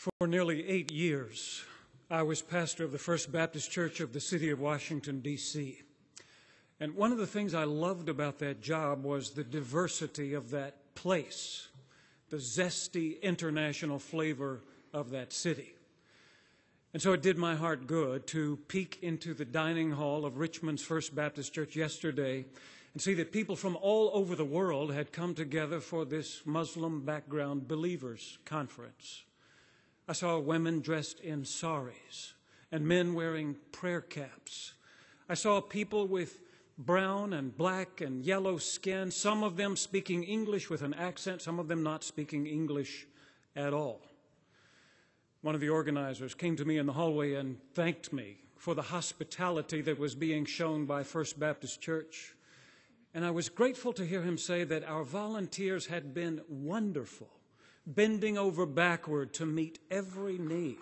For nearly 8 years, I was pastor of the First Baptist Church of the city of Washington, D.C. And one of the things I loved about that job was the diversity of that place, the zesty international flavor of that city. And so it did my heart good to peek into the dining hall of Richmond's First Baptist Church yesterday and see that people from all over the world had come together for this Muslim background believers conference. I saw women dressed in saris and men wearing prayer caps. I saw people with brown and black and yellow skin, some of them speaking English with an accent, some of them not speaking English at all. One of the organizers came to me in the hallway and thanked me for the hospitality that was being shown by First Baptist Church. And I was grateful to hear him say that our volunteers had been wonderful, bending over backward to meet every need.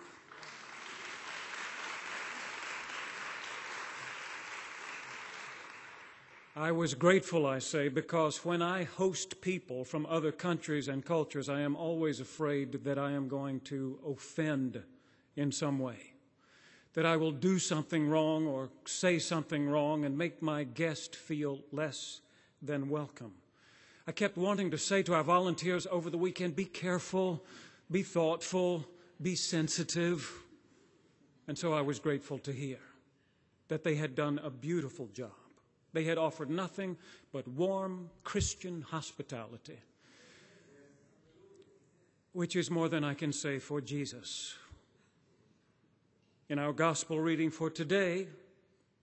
I was grateful, I say, because when I host people from other countries and cultures, I am always afraid that I am going to offend in some way, that I will do something wrong or say something wrong and make my guest feel less than welcome. I kept wanting to say to our volunteers over the weekend, be careful, be thoughtful, be sensitive. And so I was grateful to hear that they had done a beautiful job. They had offered nothing but warm Christian hospitality, which is more than I can say for Jesus. In our gospel reading for today,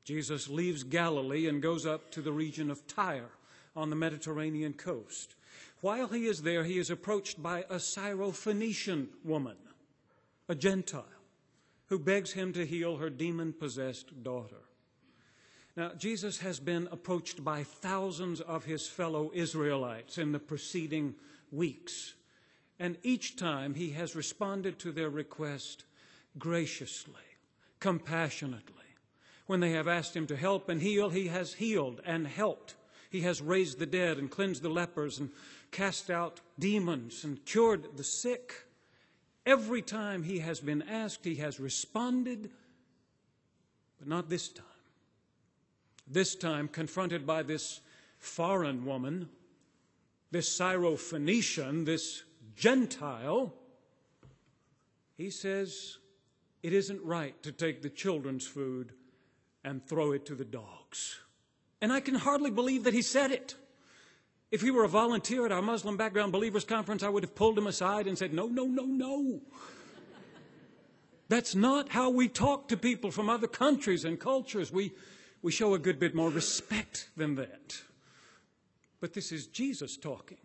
Jesus leaves Galilee and goes up to the region of Tyre on the Mediterranean coast. While he is there, he is approached by a Syrophoenician woman, a Gentile, who begs him to heal her demon-possessed daughter. Now, Jesus has been approached by thousands of his fellow Israelites in the preceding weeks, and each time he has responded to their request graciously, compassionately. When they have asked him to help and heal, he has healed and helped. He has raised the dead and cleansed the lepers and cast out demons and cured the sick. Every time he has been asked, he has responded, but not this time. This time, confronted by this foreign woman, this Syrophoenician, this Gentile, he says, it isn't right to take the children's food and throw it to the dogs. And I can hardly believe that he said it. If he were a volunteer at our Muslim Background Believers Conference, I would have pulled him aside and said, no, no, no, no. That's not how we talk to people from other countries and cultures. We show a good bit more respect than that. But this is Jesus talking.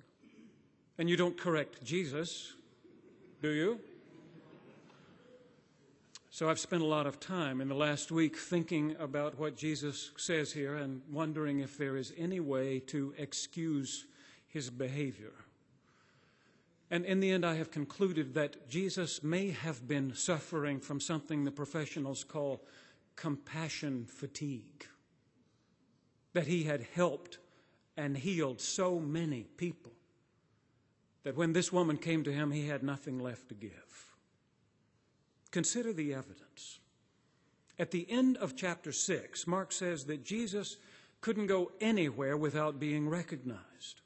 And you don't correct Jesus, do you? So I've spent a lot of time in the last week thinking about what Jesus says here and wondering if there is any way to excuse his behavior. And in the end, I have concluded that Jesus may have been suffering from something the professionals call compassion fatigue, that he had helped and healed so many people that when this woman came to him, he had nothing left to give. Consider the evidence. At the end of chapter 6, Mark says that Jesus couldn't go anywhere without being recognized.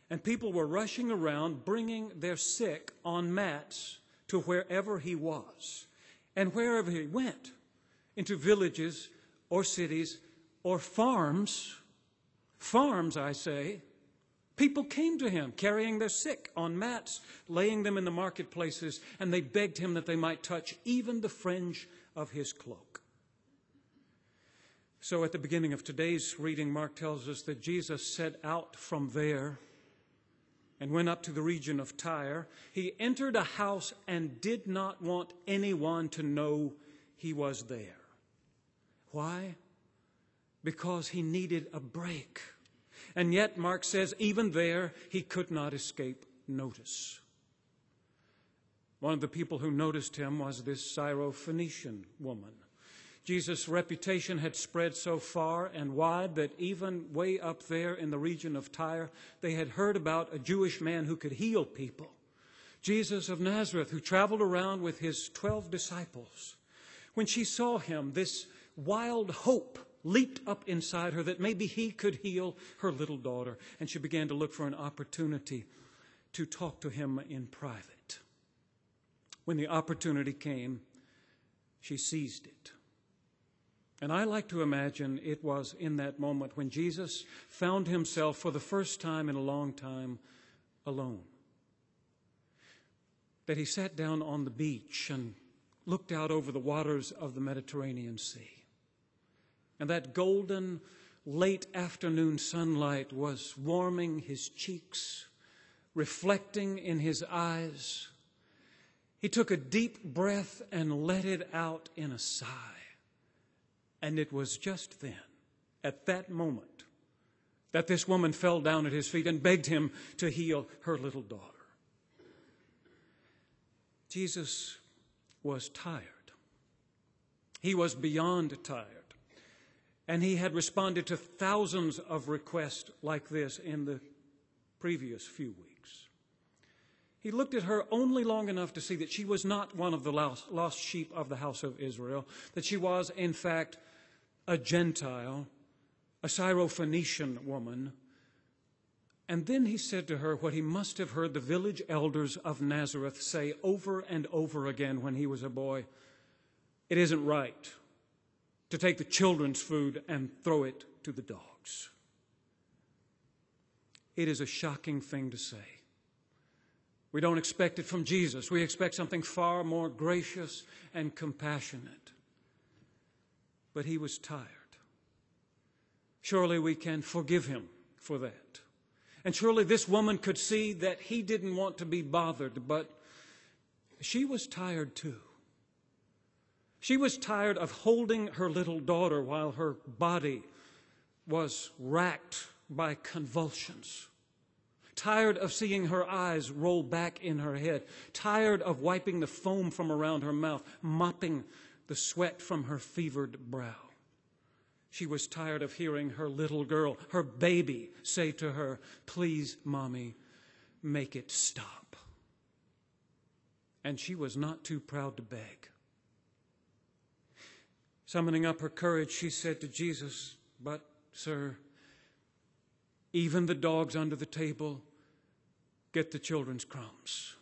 And people were rushing around bringing their sick on mats to wherever he was. And wherever he went, into villages or cities or farms, I say, people came to him carrying their sick on mats, laying them in the marketplaces, and they begged him that they might touch even the fringe of his cloak. So at the beginning of today's reading, Mark tells us that Jesus set out from there and went up to the region of Tyre. He entered a house and did not want anyone to know he was there. Why? Because he needed a break. And yet, Mark says, even there, he could not escape notice. One of the people who noticed him was this Syrophoenician woman. Jesus' reputation had spread so far and wide that even way up there in the region of Tyre, they had heard about a Jewish man who could heal people. Jesus of Nazareth, who traveled around with his 12 disciples. When she saw him, this wild hope leaped up inside her that maybe he could heal her little daughter. And she began to look for an opportunity to talk to him in private. When the opportunity came, she seized it. And I like to imagine it was in that moment when Jesus found himself for the first time in a long time alone, that he sat down on the beach and looked out over the waters of the Mediterranean Sea. And that golden late afternoon sunlight was warming his cheeks, reflecting in his eyes. He took a deep breath and let it out in a sigh. And it was just then, at that moment, that this woman fell down at his feet and begged him to heal her little daughter. Jesus was tired. He was beyond tired. And he had responded to thousands of requests like this in the previous few weeks. He looked at her only long enough to see that she was not one of the lost sheep of the house of Israel, that she was, in fact, a Gentile, a Syrophoenician woman. And then he said to her what he must have heard the village elders of Nazareth say over and over again when he was a boy: "It isn't right to take the children's food and throw it to the dogs." It is a shocking thing to say. We don't expect it from Jesus. We expect something far more gracious and compassionate. But he was tired. Surely we can forgive him for that. And surely this woman could see that he didn't want to be bothered, but she was tired too. She was tired of holding her little daughter while her body was racked by convulsions. Tired of seeing her eyes roll back in her head. Tired of wiping the foam from around her mouth, mopping the sweat from her fevered brow. She was tired of hearing her little girl, her baby, say to her, "Please, Mommy, make it stop." And she was not too proud to beg. Summoning up her courage, she said to Jesus, "But, sir, even the dogs under the table get the children's crumbs."